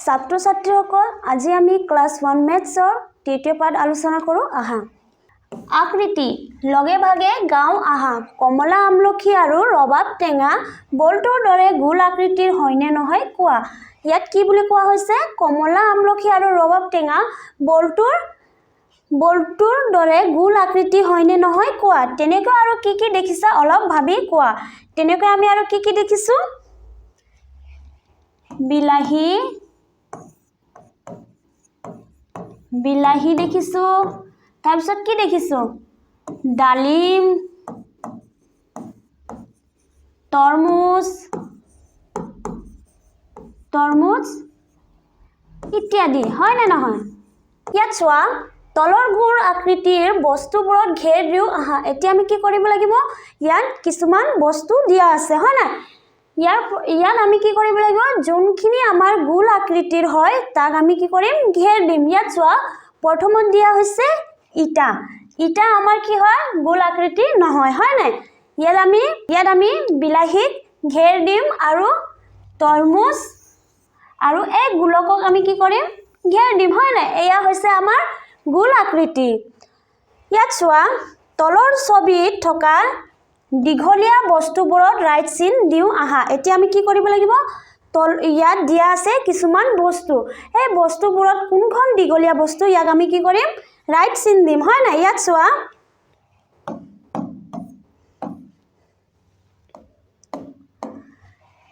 ছাত্ৰ ছাত্ৰীসকল আজি আমি ক্লাছ 1 মেথছৰ তৃতীয় পাঠ আলোচনা কৰোঁ আহা আকৃতি লগে ভাগে গাঁও আহা কমলা আমলখি আৰু ৰবাব টেঙা বলটোৰ দৰে গোল আকৃতিৰ হয়নে নহয় কোৱা ইয়াত কি বুলি কোৱা হৈছে কমলা আমলখি আৰু ৰবাব টেঙা বলটোৰ দৰে গোল আকৃতি হয়নে নহয় কোৱা তেনেকৈ আৰু কি দেখিছা অলপ ভাবি কোৱা তেনেকৈ আমি আৰু কি দেখিছো বিলাহী দেখিছো তাৰপিছত কি দেখিছো ডালিম তৰমুজ ইত্যাদি হয় না নহয় ইয়াত চোৱা তলৰ গোল আকৃতিৰ বস্তুবোৰত ঘেৰ দিও আহা এতিয়া আমি কি কৰিব লাগিব ইয়াত কিছুমান বস্তু দিয়া আছে হয় না ইয়াত আমি কি কৰিব লাগিব যোনখিনি আমাৰ গোল আকৃতিৰ হয় তাক আমি কি কৰিম ঘেৰ দিম ইয়াত চোৱা প্ৰথমত দিয়া হৈছে ইটা আমাৰ কি হয় গোল আকৃতি নহয় হয় না ইয়াত আমি বিলাহীক ঘেৰ দিম আৰু তৰমুজ আৰু এই গোলকক আমি কি কৰিম ঘেৰ দিম হয় না এয়া হৈছে আমাৰ গোল আকৃতি ইয়াত চোৱা তলৰ ছবিত থকা দীঘলীয়া বস্তুবোৰত ৰাইট চিন দিও আহা এতিয়া আমি কি কৰিব লাগিব ইয়াত দিয়া আছে কিছুমান বস্তু এই বস্তুবোৰত কোনখন দীঘলীয়া বস্তু ইয়াক আমি কি কৰিম ৰাইট চিন দিম হয় না ইয়াত চোৱা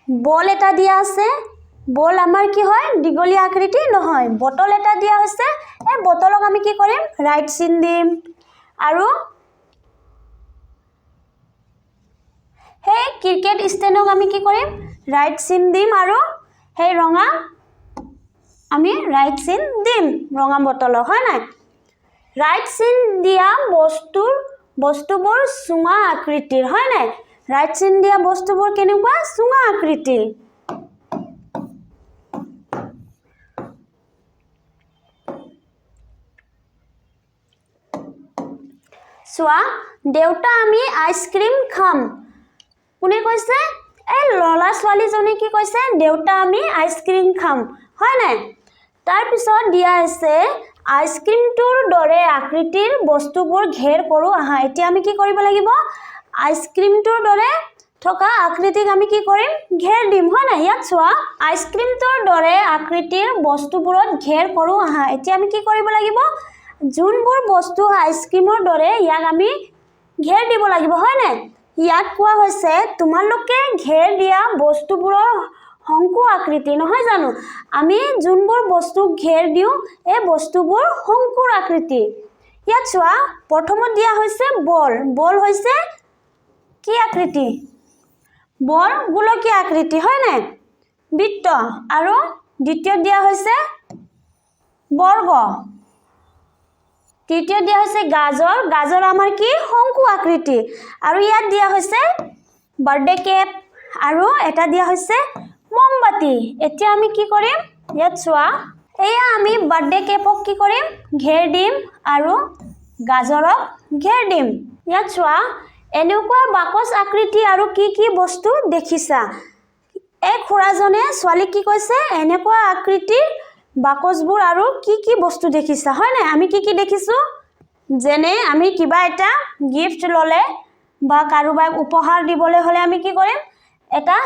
বল এটা দিয়া আছে বল আমাৰ কি হয় দীঘলীয়া আকৃতি নহয় বটল এটা দিয়া হৈছে এই বটলক আমি কি কৰিম ৰাইট চিন দিম আৰু হে ক্ৰিকেট ষ্টেণ্ডক আমি কি কৰিম ৰাইট চিন দিম আৰু হে ৰঙা আমি ৰাইট চিন দিম ৰঙা বটলক হয় না ৰাইট চিন দিয়া বস্তুবোৰ সুঙা আকৃতিৰ হয় না ৰাইট চিন দিয়া বস্তুবোৰ কেনেকুৱা সুঙা আকৃতিৰ চোৱা দেউতা আমি আইসক্ৰীম খাম কোনে কৈছে এই ললা ছোৱালীজনী কি কৈছে দেউতা আমি আইসক্ৰীম খাম হয় না তাৰ পিছত দিয়া আছে আইসক্ৰীমটোৰ দৰে আকৃতিৰ বস্তুবোৰ ঘেৰ কৰো আহা এতিয়া আমি কি কৰিব লাগিব আইসক্ৰীমটোৰ দৰে থকা আকৃতিক আমি কি কৰিম ঘেৰ দিম হয় না ইয়াত চোৱা আইসক্ৰীমটোৰ দৰে আকৃতিৰ বস্তুবোৰত ঘেৰ কৰো আহা এতিয়া আমি কি কৰিব লাগিব যোনবোৰ বস্তু আইসক্ৰীমৰ দৰে ইয়াক আমি ঘেৰ দিব লাগিব হয় না ইয়াত কোৱা হৈছে তোমালোকে ঘেৰ দিয়া বস্তুবোৰৰ শংকু আকৃতি নহয় জানো আমি যোনবোৰ বস্তু ঘেৰ দিও এই বস্তুবোৰ শংকুৰ আকৃতি ইয়াত চোৱা প্ৰথমত দিয়া হৈছে বল হৈছে কি আকৃতি বল গোলকীয় আকৃতি হয় না বৃত্ত আৰু দ্বিতীয়ত দিয়া হৈছে বৰ্গ তৃতীয় দিয়া হৈছে গাজৰ আমাৰ কি শংকু আকৃতি আৰু ইয়াত দিয়া হৈছে বাৰ্থডে কেক আৰু এটা দিয়া হৈছে মমবাতি এতিয়া আমি কি কৰিম ইয়াত চোৱা এয়া আমি বাৰ্থডে কেকক কি কৰিম ঘেৰ দিম আৰু গাজৰক ঘেৰ দিম ইয়াত চোৱা এনেকুৱা বাকচ আকৃতি আৰু কি বস্তু দেখিছা এই খুৰাজনে ছোৱালী কি কৈছে এনেকুৱা আকৃতিৰ বাকচবোৰ আৰু কি বস্তু দেখিছা হয় না আমি কি দেখিছো যেনে আমি কিবা এটা গিফট ললে বা কাৰোবাক উপহাৰ দিবলৈ হলে আমি কি কৰিম এটা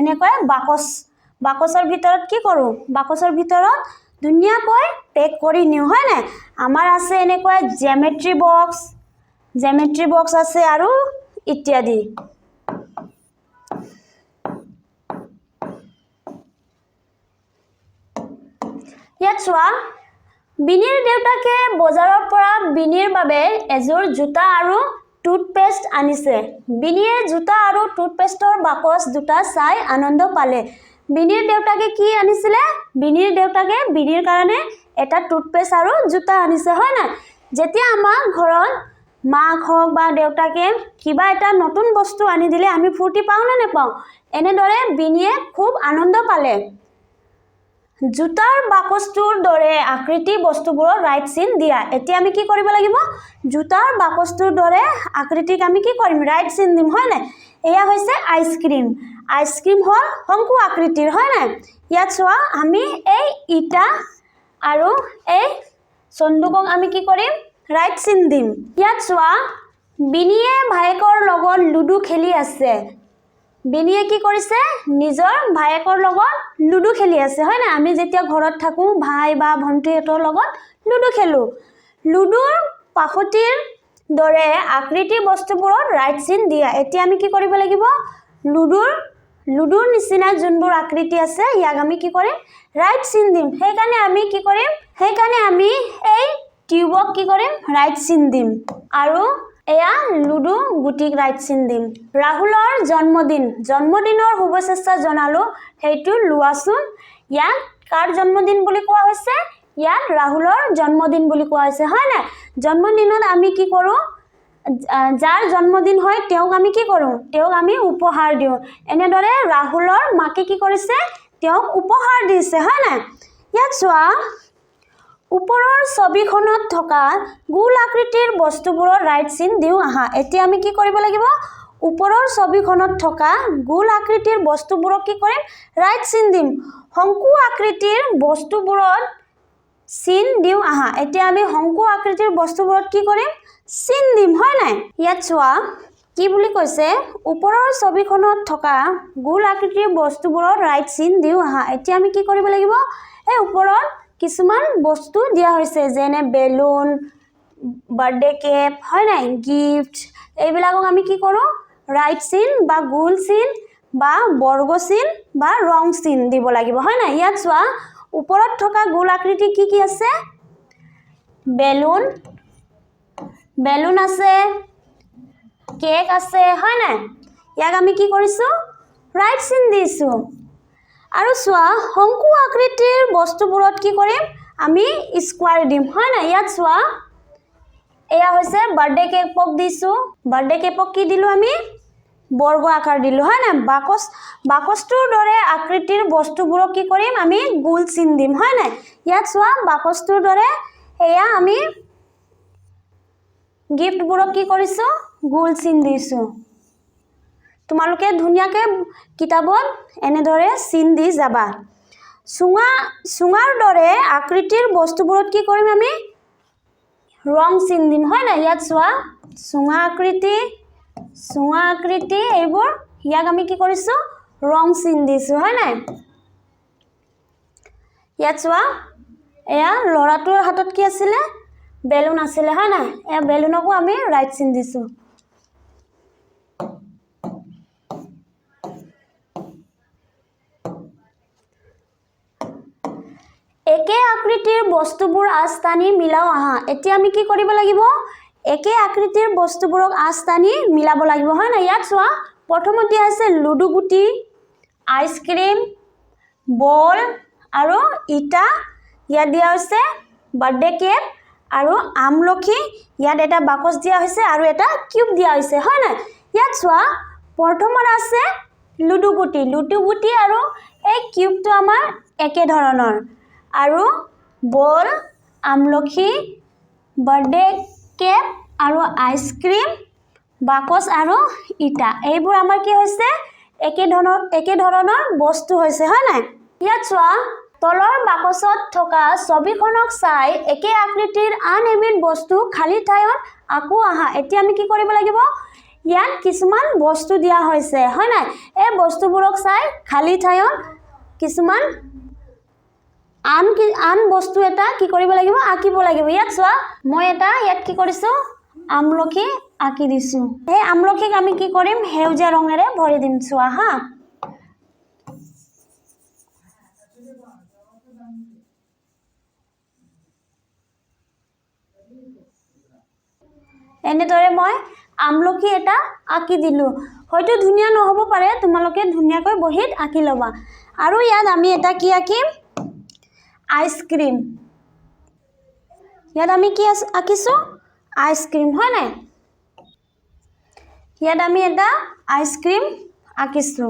এনেকৈ বাকচৰ ভিতৰত কি কৰো বাকচৰ ভিতৰত ধুনীয়াকৈ পেক কৰি নিও হয় না আমাৰ আছে এনেকৈ জ্যামেট্ৰি বক্স আছে আৰু ইত্যাদি ইয়াত চোৱা বিনিৰ দেউতাকে বজাৰৰ পৰা বিনিৰ বাবে এযোৰ জোতা আৰু টুথপেষ্ট আনিছে বিনিয়ে জোতা আৰু টুথপেষ্টৰ বাকচ দুটা চাই আনন্দ পালে বিনিৰ দেউতাকে কি আনিছিলে বিনিৰ দেউতাকে বিনিৰ কাৰণে এটা টুথপেষ্ট আৰু জোতা আনিছে হয় না যেতিয়া আমাৰ ঘৰত মাক হওক বা দেউতাকে কিবা এটা নতুন বস্তু আনি দিলে আমি ফূৰ্তি পাওঁ নে নেপাওঁ এনেদৰে বিনিয়ে খুব আনন্দ পালে জোতাৰ বাকচটোৰ দৰে আকৃতি বস্তুবোৰৰ ৰাইট চিন দিয়া এতিয়া আমি কি কৰিব লাগিব জোতাৰ বাকচটোৰ দৰে আকৃতিক আমি কি কৰিম ৰাইট চিন দিম হয় না এয়া হৈছে আইসক্ৰীম আইসক্ৰিম হল শংকু আকৃতিৰ হয় নাই ইয়াত চোৱা আমি এই ইটা আৰু এই সন্দুকক আমি কি কৰিম ৰাইট চিন দিম ইয়াত চোৱা বিনিয়ে ভাইকৰ লগত লুডু খেলি আছে বিনিয়ে কি কৰিছে নিজৰ ভাইকৰ লগত লুডু খেলি আছে হয় না আমি যেতিয়া ঘৰত থাকো ভাই বা ভন্টিহঁতৰ লগত লুডু খেলো লুডুৰ পাখতিৰ দৰে আকৃতি বস্তুবোৰত ৰাইট চিন দিয়া এতিয়া আমি কি কৰিব লাগিব লুডুৰ নিচিনা যোনবোৰ আকৃতি আছে ইয়াক আমি কি কৰিম ৰাইট চিন দিম সেইকাৰণে আমি কি কৰিম সেইকাৰণে আমি এই টিউবক কি কৰিম ৰাইট চিন দিম আৰু এয়া লুডু গুটিক ৰাইট চিন দিম ৰাহুলৰ জন্মদিনৰ শুভেচ্ছা জনালো হেইটো লুৱাচোন ইয়াক কাৰ জন্মদিন বুলি কোৱা হৈছে ইয়াত ৰাহুলৰ জন্মদিন বুলি কোৱা হৈছে হয় না জন্মদিনত আমি কি কৰো যাৰ জন্মদিন হয় তেওঁক আমি কি কৰো তেওঁক আমি উপহাৰ দিও এনেদৰে ৰাহুলৰ মাকে কি কৰিছে তেওঁক উপহাৰ দিছে হয় না ইয়াত চোৱা ওপৰৰ ছবিখনত থকা গোল আকৃতিৰ বস্তুবোৰৰ ৰাইট চিন দিও আহা এতিয়া আমি কি কৰিব লাগিব ওপৰৰ ছবিখনত থকা গোল আকৃতিৰ বস্তুবোৰক কি কৰিম ৰাইট চিন দিম শংকু আকৃতিৰ বস্তুবোৰত চিন দিও আহা এতিয়া আমি শংকু আকৃতিৰ বস্তুবোৰত কি কৰিম চিন দিম হয় নাই ইয়াত চোৱা কি বুলি কৈছে ওপৰৰ ছবিখনত থকা গোল আকৃতিৰ বস্তুবোৰত ৰাইট চিন দিও আহা এতিয়া আমি কি কৰিব লাগিব এই ওপৰত কিছুমান বস্তু দিয়া হৈছে যেনে বেলুন বাৰ্থডে কেপ হয় নাই গিফট এইবিলাকক আমি কি কৰো ৰাইট চিন বা গোল চিন বা বৰ্গ চিন বা ৰং চিন দিব লাগিব হয় নাই ইয়াত চোৱা ওপৰত থকা গোল আকৃতি কি আছে বেলুন আছে কেক আছে হয় নাই ইয়াক আমি কি কৰিছো ৰাইট চিন দিছো আৰু চোৱা শংকু আকৃতিৰ বস্তুবোৰত কি কৰিম আমি স্কোয়াৰ দিম হয় না ইয়াত চোৱা এয়া হৈছে বাৰ্থডে কেকক দিছো বাৰ্থডে কেকক কি দিলো আমি বৰ্গ আকাৰ দিলো হয় না বাকসটোৰ দৰে আকৃতিৰ বস্তুবোৰক কি কৰিম আমি গোল চিন দিম হয় না ইয়াত চোৱা বাকসটোৰ দৰে এয়া আমি গিফটবোৰক কি কৰিছো গোল চিন দিছো তোমালোকে ধুনিয়াকে কিতাপত এনেদৰে চিন দি যাবা সুঙাৰ দৰে আকৃতিৰ বস্তুবোৰত কি কৰিম আমি ৰং চিন দিম হয় না ইয়াত চোৱা সুঙা আকৃতি এইবোৰ ইয়াক আমি কি কৰিছো ৰং চিন দিছো হয় না ইয়াত চোৱা এয়া লৰাটোৰ হাতত কি আছিল বেলুন আছিল হয় না এয়া বেলুনকো আমি ৰাইট চিন দিছো একে আকৃতিৰ বস্তুবোৰ আস্থানি মিলাও আহা এতিয়া আমি কি কৰিব লাগিব একে আকৃতিৰ বস্তুবোৰক আস্থানি মিলাব লাগিব হয় না ইয়াত চোৱা প্ৰথমতে আছে লুডু গুটি আইসক্ৰীম বল আৰু ইটা ইয়াত দিয়া হৈছে বাৰ্থডে কেক আৰু আমলখি ইয়াত এটা বাকস দিয়া হৈছে আৰু এটা কিউব দিয়া হৈছে হয় না ইয়াত চোৱা প্ৰথমত আছে লুডু গুটি আৰু এই কিউবটো আমাৰ একে ধৰণৰ আৰু বল আমলখি বাৰ্থডে কেক আৰু আইসক্ৰীম বাকস আৰু ইটা এইবোৰ আমাৰ কি হৈছে একে ধৰণৰ বস্তু হৈছে হয় না ইয়াত চোৱা তলৰ বাকসত থকা ছবিখনক চাই একে আকৃতিৰ আন এবিধ বস্তু খালি ঠাইত আকো আহা এতিয়া আমি কি কৰিব লাগিব ইয়াত কিছুমান বস্তু দিয়া হৈছে হয় না এই বস্তুবোৰক চাই খালি ঠাইত কিছুমান আন বস্তু এটা কি কৰিব লাগিব আকিব লাগিব ইয়াত চোৱা মই এটা ইয়াত কি কৰিছো আমলখি আকি দিছো এই আমলখিক আমি কি কৰিম হেউজীয়া ৰঙেৰে ভৰি দিম চোৱা হা এনেদৰে মই আমলখি এটা আকি দিলো হয়তো ধুনিয়া নহব পাৰে তোমালোকে ধুনিয়াকৈ বহিত আকি লবা আৰু ইয়াত আমি এটা কি আকিম আইসক্ৰীম ইয়াত আমি কি আকিছো আইসক্ৰীম হয় নাই ইয়াত আমি এটা আইসক্ৰীম আকিছো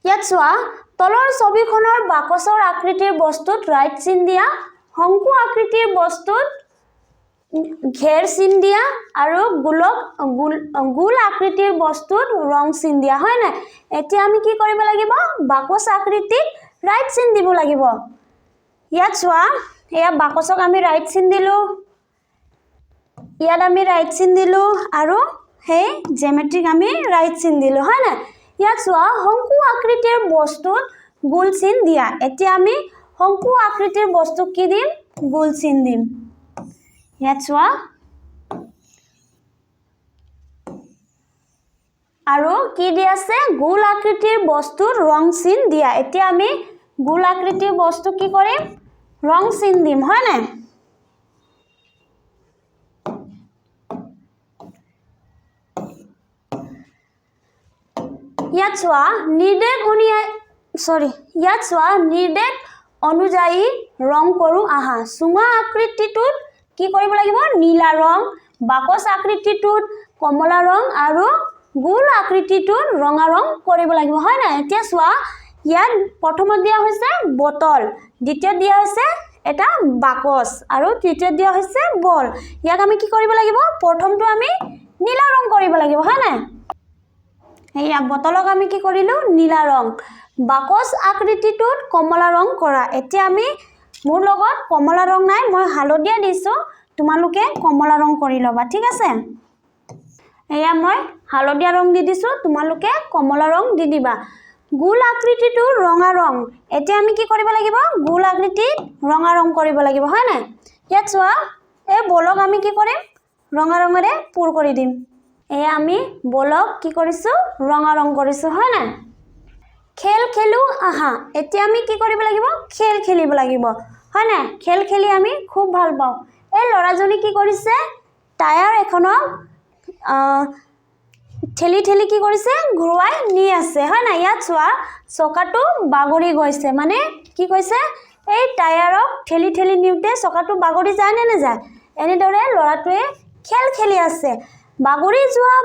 ইয়াত চোৱা তলৰ ছবিখনৰ বাকসৰ আকৃতিৰ বস্তুত ৰাইট চিন দিয়া শংকু আকৃতিৰ বস্তুত ঘেৰ চিন দিয়া আৰু গোল আকৃতিৰ বস্তুত ৰং চিন দিয়া হয় না এতিয়া আমি কি কৰিব লাগিব বাকচ আকৃতিত ৰাইট চিন দিব লাগিব ইয়াত চোৱা এয়া বাকচক আমি ৰাইট চিন দিলো ইয়াত আমি ৰাইট চিন দিলো আৰু হে জ্যামিতিক আমি ৰাইট চিন দিলো হয় না ইয়াত চোৱা শংকু আকৃতিৰ বস্তুত গোল চিন দিয়া এতিয়া আমি শংকু আকৃতিৰ বস্তুক কি দিম গোল চিন দিম ইয়াত চোৱা আৰু কি দি আছে গোল আকৃতিৰ বস্তুৰ ৰং চিন দিয়া এতিয়া আমি গোল আকৃতিৰ বস্তু কি কৰিম ৰং চিন দিম হয় না ইয়াত চোৱা নিৰ্দেশ অনুযায়ী ৰং কৰো আহা সুঙা আকৃতিটোত কি কৰিব লাগিব নীলা ৰং বাকচ আকৃতিটোত কমলা ৰং আৰু গোল আকৃতিটোত ৰঙা ৰং কৰিব লাগিব হয় না এতিয়া চোৱা ইয়াত প্ৰথমত দিয়া হৈছে বটল দ্বিতীয়ত দিয়া হৈছে এটা বাকচ আৰু তৃতীয়ত দিয়া হৈছে বল ইয়াক আমি কি কৰিব লাগিব প্ৰথমটো আমি নীলা ৰং কৰিব লাগিব হয় না এয়া বটলক আমি কি কৰিলো নীলা ৰং বাকচ আকৃতিটোত কমলা ৰং কৰা এতিয়া আমি মোৰ লগত কমলা ৰং নাই মই হালধীয়া দিছো তোমালোকে কমলা ৰং কৰি লবা ঠিক আছে এয়া মই হালধীয়া ৰং দি দিছো তোমালোকে কমলা ৰং দি দিবা গোল আকৃতিটো ৰঙা ৰং এতিয়া আমি কি কৰিব লাগিব গোল আকৃতিত ৰঙা ৰং কৰিব লাগিব হয় না ইয়াত চোৱা এই বলক আমি কি কৰিম ৰঙা ৰঙৰে পুৰ কৰি দিম এয়া আমি বলক কি কৰিছো ৰঙা ৰং কৰিছো হয় না খেল খেলু আহা এতিয়া আমি কি কৰিব লাগিব খেল খেলিব লাগিব হয় না খেল খেলি আমি খুব ভাল পাওঁ এই লৰাজনী কি কৰিছে টায়াৰ এখনক ঠেলি ঠেলি কি কৰিছে ঘুৰুৱাই নি আছে হয় না ইয়াত চোৱা চকাটো বাগৰি গৈছে মানে কি কৈছে এই টায়াৰক ঠেলি ঠেলি নিউতে চকাটো বাগৰি যায় নে নাযায় এনেদৰে লৰাটোৱে খেল খেলি আছে বাগৰি যোৱা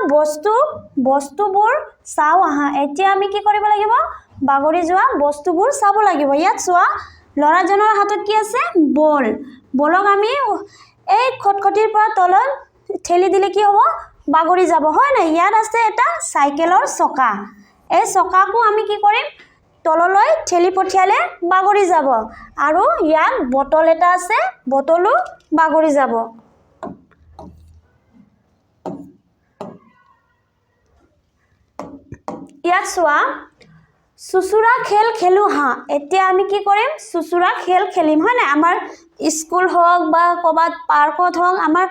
বস্তুবোৰ চাও আহা এতিয়া আমি কি কৰিব লাগিব বাগৰি যোৱা বস্তুবোৰ চাব লাগিব ইয়াত চোৱা লৰাজনৰ হাতত কি আছে বলক আমি এই খটখটিৰ পৰা তলত ঠেলি দিলে কি হ'ব বাগৰি যাব হয় না ইয়াত আছে এটা সাইকেলৰ চকা এই চকাকো আমি কি কৰিম তললৈ ঠেলি পঠিয়ালে বাগৰি যাব আৰু ইয়াত বটল এটা আছে বটলো বাগৰি যাব ইয়াত চোৱা সুসুৰা খেল খেলু হা এতিয়া আমি কি কৰিম সুসুৰা খেল খেলিম হয় না আমাৰ স্কুল হওক বা কবাত পাৰ্কত হওক আমাৰ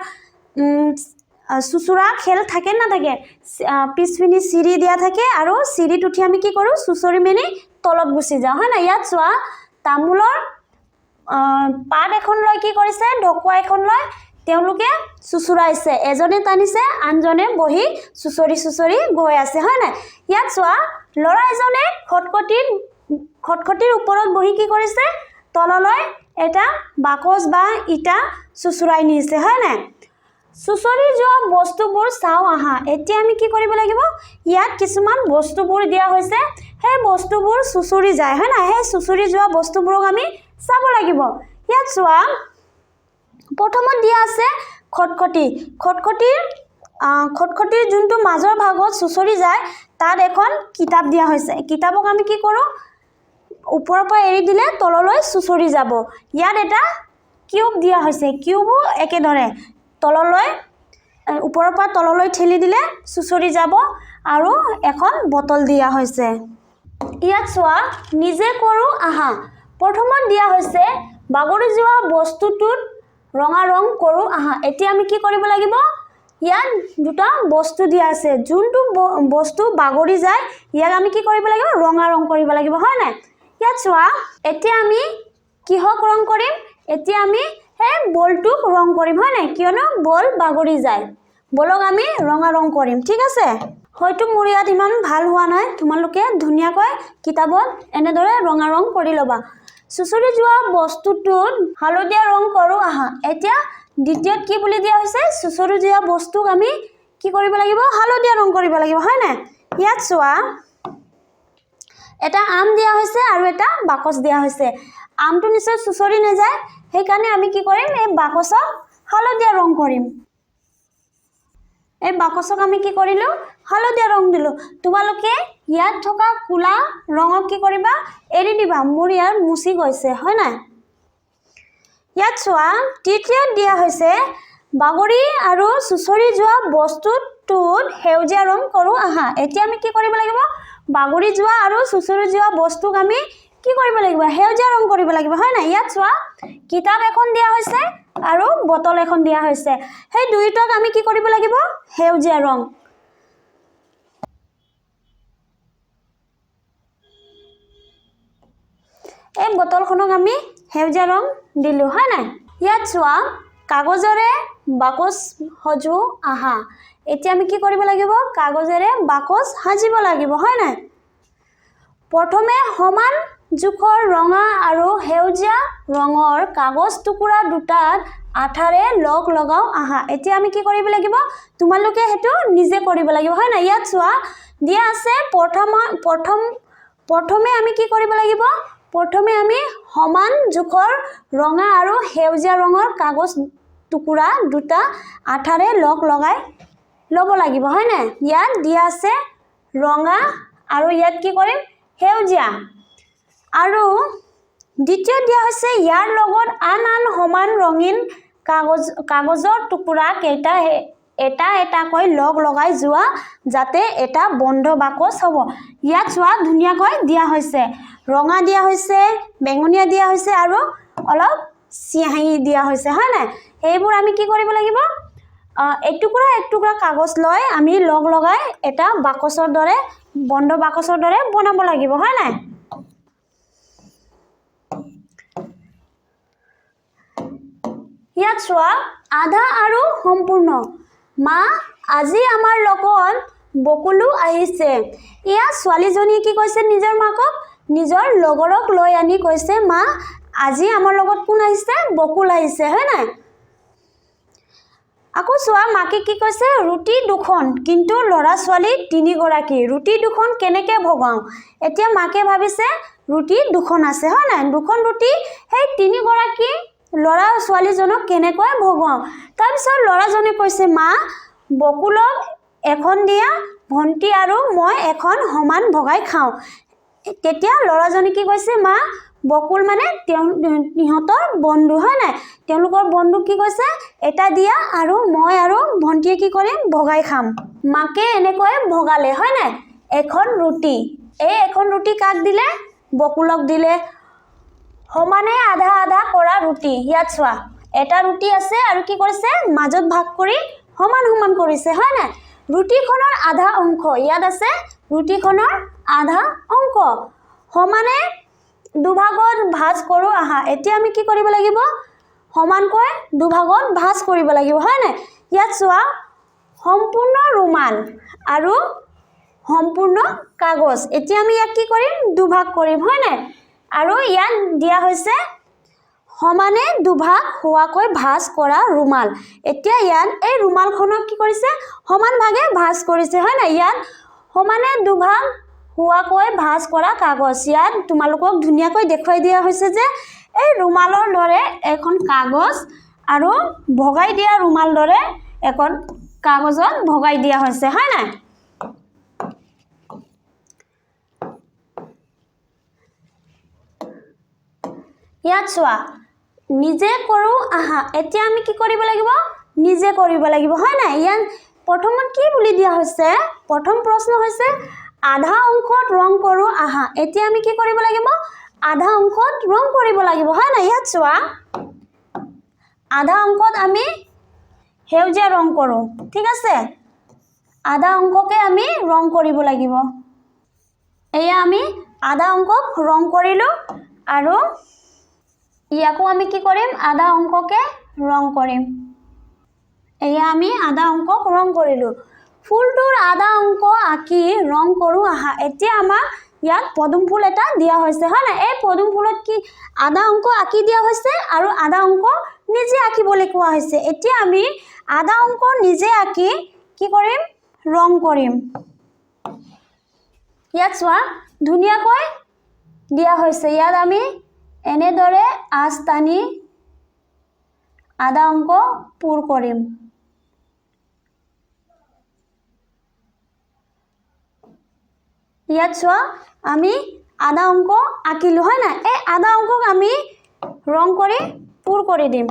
সুসুৰা খেল থাকে না থাকে পিছপিনি চিৰি দিয়া থাকে আৰু চিৰিত উঠি আমি কি কৰো সুসৰি মেলি তলত গুচি যাওঁ হয় না ইয়াত চোৱা তামুলৰ পাত এখন লৈ কি কৰিছে ঢকুৱা এখন লৈ তেওঁলোকে সুসুৰাইছে এজনে টানিছে আনজনে বহি সুসৰি গৈ আছে হয় না ইয়াত চোৱা লৰা এজনে খটখটিৰ ওপৰত বহি কি কৰিছে তললৈ এটা বাকচ বা ইটা সুসুৰাই নিছে হয় না সুসৰি যোৱা বস্তুবোৰ চাও আহা এতিয়া আমি কি কৰিব লাগিব ইয়াত কিছুমান বস্তুবোৰ দিয়া হৈছে সেই বস্তুবোৰ সুসৰি যায় হয় না সেই সুসৰি যোৱা বস্তুবোৰক আমি চাব লাগিব ইয়াত চোৱা প্ৰথমত দিয়া আছে খটখটিৰ যোনটো মাজৰ ভাগত সুসৰি যায় তাত এখন কিতাপ দিয়া হৈছে কিতাপক আমি কি কৰো ওপৰৰ পৰা এৰি দিলে তললৈ সুসৰি যাব ইয়াত এটা কিউব দিয়া হৈছে কিউবো একেদৰে তললৈ ওপৰৰ পৰা তললৈ ঠেলি দিলে সুসৰি যাব আৰু এখন বটল দিয়া হৈছে ইয়াত চোৱা নিজে কৰো আহা প্ৰথমত দিয়া হৈছে বাগৰি যোৱা বস্তুটোত ৰঙা ৰং কৰো আহা এতিয়া আমি কি কৰিব লাগিব ইয়াত দুটা বস্তু দিয়া আছে যোনটো বস্তু বাগৰি যায় ইয়াক আমি কি কৰিব লাগিব ৰঙা ৰং কৰিব লাগিব হয় না ইয়াত চোৱা এতিয়া আমি কিহক ৰং কৰিম এতিয়া আমি এই বলটোক ৰং কৰিম হয় না কিয়নো বল বাগৰি যায় বলক আমি ৰঙা ৰং কৰিম ঠিক আছে হয়তো মোৰ ইয়াত ইমান ভাল হোৱা নাই তোমালোকে ধুনীয়াকৈ কিতাপত এনেদৰে ৰঙা ৰং কৰি লবা সুসৰি যোৱা বস্তুটোত হালধীয়া ৰং কৰো আহা এতিয়া দ্বিতীয়ত কি বুলি দিয়া হৈছে সুসৰি যোৱা বস্তুক আমি কি কৰিব লাগিব হালধীয়া ৰং কৰিব লাগিব হয় না ইয়াত চোৱা এটা আম দিয়া হৈছে আৰু এটা বাকচ দিয়া হৈছে আমটো নিশ্চয় চুচৰি নাযায় সেইকাৰণে আমি কি কৰিম এই বাকচক হালধীয়া ৰং কৰিম এই বাকচক আমি কি কৰিলোঁ হালধীয়া ৰং দিলোঁ তোমালোকে ইয়াত থকা কোলা ৰঙক কি কৰিবা এৰি দিবা মোৰ ইয়াৰ মুচি গৈছে হয় নাই ইয়াত চোৱা তৃতীয়ত দিয়া হৈছে বাগৰি আৰু চুচৰি যোৱা বস্তুটোত সেউজীয়া ৰং কৰোঁ আহা এতিয়া আমি কি কৰিব লাগিব বাগৰি যোৱা আৰু চুচৰি যোৱা বস্তুক আমি কি কৰিব লাগিব সেউজীয়া ৰং কৰিব লাগিব হয় নাই ইয়াত চোৱা কিতাপ এখন দিয়া হৈছে আৰু বটল এখন দিয়া হৈছে সেই দুইটাক আমি কি কৰিব লাগিব সেউজীয়া ৰং এই বটলখনক আমি সেউজীয়া ৰং দিলোঁ হয় নাই ইয়াত চোৱা কাগজৰে বাকচ সজো আহা এতিয়া আমি কি কৰিব লাগিব কাগজেৰে বাকচ সাজিব লাগিব হয় নাই প্ৰথমে সমান জোখৰ ৰঙা আৰু সেউজীয়া ৰঙৰ কাগজ টুকুৰা দুটাত আঠাৰে লগ লগাও আহা এতিয়া আমি কি কৰিব লাগিব তোমালোকে হেতু নিজে কৰিব লাগিব হয় না ইয়াত চোৱা দিয়া আছে প্ৰথমে আমি কি কৰিব লাগিব প্ৰথমে আমি সমান জোখৰ ৰঙা আৰু সেউজীয়া ৰঙৰ কাগজ টুকুৰা দুটা আঠাৰে লগ লগাই লব লাগিব হয় না ইয়াত দিয়া আছে ৰঙা আৰু ইয়াত কি কৰিম সেউজীয়া আৰু দ্বিতীয় দিয়া হৈছে ইয়াৰ লগত আন সমান ৰঙীন কাগজৰ টুকুৰা কেইটা এটাকৈ লগ লগাই যোৱা যাতে এটা বন্ধ বাকচ হ'ব ইয়াত চোৱা ধুনীয়াকৈ দিয়া হৈছে ৰঙা দিয়া হৈছে বেঙুনীয়া দিয়া হৈছে আৰু অলপ চিয়াহী দিয়া হৈছে হয় নাই এইবোৰ আমি কি কৰিব লাগিব একটুকুৰা কাগজ লৈ আমি লগ লগাই এটা বাকচৰ দৰে বন্ধ বাকচৰ দৰে বনাব লাগিব হয় নাই ইয়াত চোৱা আধা আৰু সম্পূৰ্ণ মা আজি আমাৰ লগত বকুলো আহিছে ইয়া ছোৱালীজনীয়ে কি কৈছে নিজৰ মাকক নিজৰ লগৰক লৈ আনি কৈছে মা আজি আমাৰ লগত কোন আহিছে বকুল আহিছে হয় নাই আকৌ চোৱা মাকে কি কৈছে ৰুটি দুখন কিন্তু ল'ৰা ছোৱালী তিনিগৰাকী ৰুটি দুখন কেনেকৈ ভগাও এতিয়া মাকে ভাবিছে ৰুটি দুখন আছে হয় নাই দুখন ৰুটি সেই তিনিগৰাকী ল'ৰা ছোৱালীজনক কেনেকৈ ভগাও তাৰপিছত ল'ৰাজনে কৈছে মা বকুলক এখন দিয়া ভণ্টি আৰু মই এখন সমান ভগাই খাওঁ তেতিয়া ল'ৰাজনে কি কৈছে মা বকুল মানে ইহঁতৰ বন্ধু হয় নাই তেওঁলোকৰ বন্ধু কি কৈছে এটা দিয়া আৰু মই আৰু ভণ্টিয়ে কি কৰিম ভগাই খাম মাকে এনেকৈ ভগালে হয় নাই এখন ৰুটি এই এখন ৰুটি কাক দিলে বকুলক দিলে সমানে আধা আধা কৰা ৰুটি ইয়াত চোৱা এটা ৰুটি আছে আৰু কি কৰিছে মাজত ভাগ কৰি সমান সমান কৰিছে হয় নাই ৰুটিখনৰ আধা অংশ ইয়াত আছে ৰুটিখনৰ আধা অংশ সমানে দুভাগত ভাজ কৰোঁ আহা এতিয়া আমি কি কৰিব লাগিব সমানকৈ দুভাগত ভাজ কৰিব লাগিব হয় নাই ইয়াত চোৱা সম্পূৰ্ণ ৰুমাল আৰু সম্পূৰ্ণ কাগজ এতিয়া আমি ইয়াক কি কৰিম দুভাগ কৰিম হয় নাই আৰু ইয়াত দিয়া হৈছে সমানে দুভাগ হোৱাকৈ ভাজ কৰা ৰুমাল এতিয়া ইয়াত এই ৰুমালখনক কি কৰিছে সমান ভাগে ভাজ কৰিছে হয় নাই ইয়াত সমানে দুভাগ হোৱাকৈ ভাজ কৰা কাগজ ইয়াত তোমালোকক ধুনীয়াকৈ দেখুৱাই দিয়া হৈছে যে এই ৰুমালৰ দৰে এখন কাগজ আৰু ভগাই দিয়া ৰুমাল দৰে এখন কাগজত ভগাই দিয়া হৈছে হয় নাই ইয়াত চোৱা নিজে কৰোঁ আহা এতিয়া আমি কি কৰিব লাগিব নিজে কৰিব লাগিব হয় নাই ইয়াত প্ৰথমত কি বুলি দিয়া হৈছে প্ৰথম প্ৰশ্ন হৈছে আধা অংশত ৰং কৰোঁ আহা এতিয়া আমি কি কৰিব লাগিব আধা অংশত ৰং কৰিব লাগিব হয় নাই ইয়াত চোৱা আধা অংশত আমি সেউজীয়া ৰং কৰোঁ ঠিক আছে আধা অংশকে আমি ৰং কৰিব লাগিব এয়া আমি আধা অংশক ৰং কৰিলোঁ আৰু ইয়াকো আমি কি কৰিম আধা অংককে ৰং কৰিম এয়া আমি আধা অংকক ৰং কৰিলোঁ ফুলটোৰ আধা অংক আঁকি ৰং কৰোঁ আহা এতিয়া আমাক ইয়াত পদুম ফুল এটা দিয়া হৈছে হয় না এই পদুম ফুলত কি আধা অংক আঁকি দিয়া হৈছে আৰু আধা অংক নিজে আঁকিবলৈ কোৱা হৈছে এতিয়া আমি আধা অংক নিজে আঁকি কি কৰিম ৰং কৰিম ইয়াত চোৱা ধুনীয়াকৈ দিয়া হৈছে ইয়াত আমি এনেদৰে আঁচ টানি আধা অংক পূৰ কৰিম। ইয়াত চোৱা আমি আধা অংক আঁকিলো হয় না, এই আধা অংকক আমি ৰং কৰি পূৰ কৰি দিম।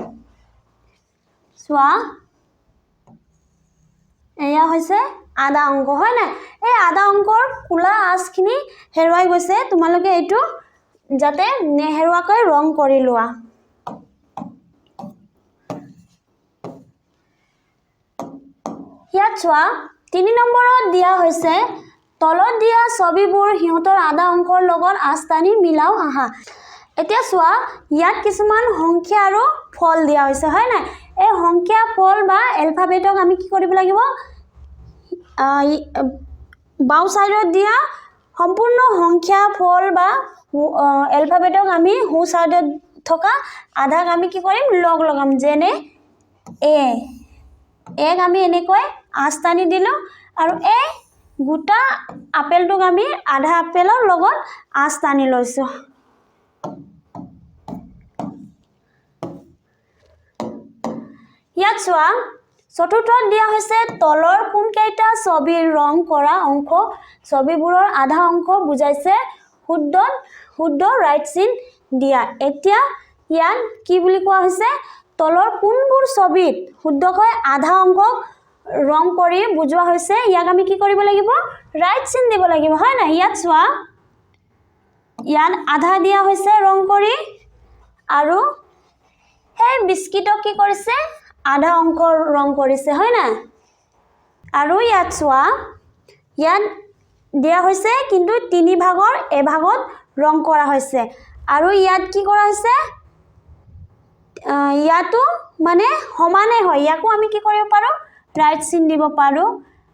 চোৱা এয়া হৈছে আধা অংক হয় না, এই আধা অংকৰ কোলা আঁচখিনি হেৰুৱাই গৈছে, তোমালোকে এইটো যাতে নেহেৰুৱাকৈ ৰং কৰি লোৱা। ইয়াত চোৱা 3 নম্বৰত দিয়া হৈছে তলত দিয়া ছবিবোৰ সিহঁতৰ আধা অংকৰ লগত আঁচ টানি মিলাও আহা। এতিয়া চোৱা ইয়াত কিছুমান সংখ্যা আৰু ফল দিয়া হৈছে হয় না, এই সংখ্যা ফল বা এলফাবেটক আমি কি কৰিব লাগিব, বাও সাইডত দিয়া সম্পূৰ্ণ সংখ্যা ফল বা এলফাবেটক আমি হু সাইডত থকা আধাক আমি কি কৰিম লগ লগাম। যেনে এক আমি এনেকৈ আঁচ টানি দিলোঁ আৰু এই গোটা আপেলটোক আমি আধা আপেলৰ লগত আঁচ টানি লৈছোঁ। ইয়াত চোৱা চতুৰ্থত দিয়া হৈছে তলৰ কোনকেইটা ছবিৰ ৰং কৰা অংশ ছবিবোৰৰ আধা অংশ বুজাইছে, শুদ্ধ ৰাইট চিন দিয়া। এতিয়া ইয়াত কি বুলি কোৱা হৈছে, তলৰ কোনবোৰ ছবিত শুদ্ধকৈ আধা অংকক ৰং কৰি বুজোৱা হৈছে, ইয়াক আমি কি কৰিব লাগিব ৰাইট চিন দিব লাগিব হয় না। ইয়াত চোৱা ইয়াত আধা দিয়া হৈছে ৰং কৰি, আৰু সেই বিস্কিটক কি কৰিছে আধা অংক ৰং কৰিছে হয় না। আৰু ইয়াত চোৱা ইয়াত দিয়া হৈছে কিন্তু 3 ভাগৰ এভাগত ৰং কৰা হৈছে, আৰু ইয়াত কি কৰা হৈছে ইয়াতো মানে সমানে হয়, ইয়াকো আমি কি কৰিব পাৰোঁ ৰাইট চিন দিব পাৰোঁ,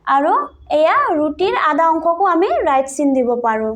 আৰু এয়া ৰুটিৰ আধা অংশকো আমি ৰাইট চিন দিব পাৰোঁ।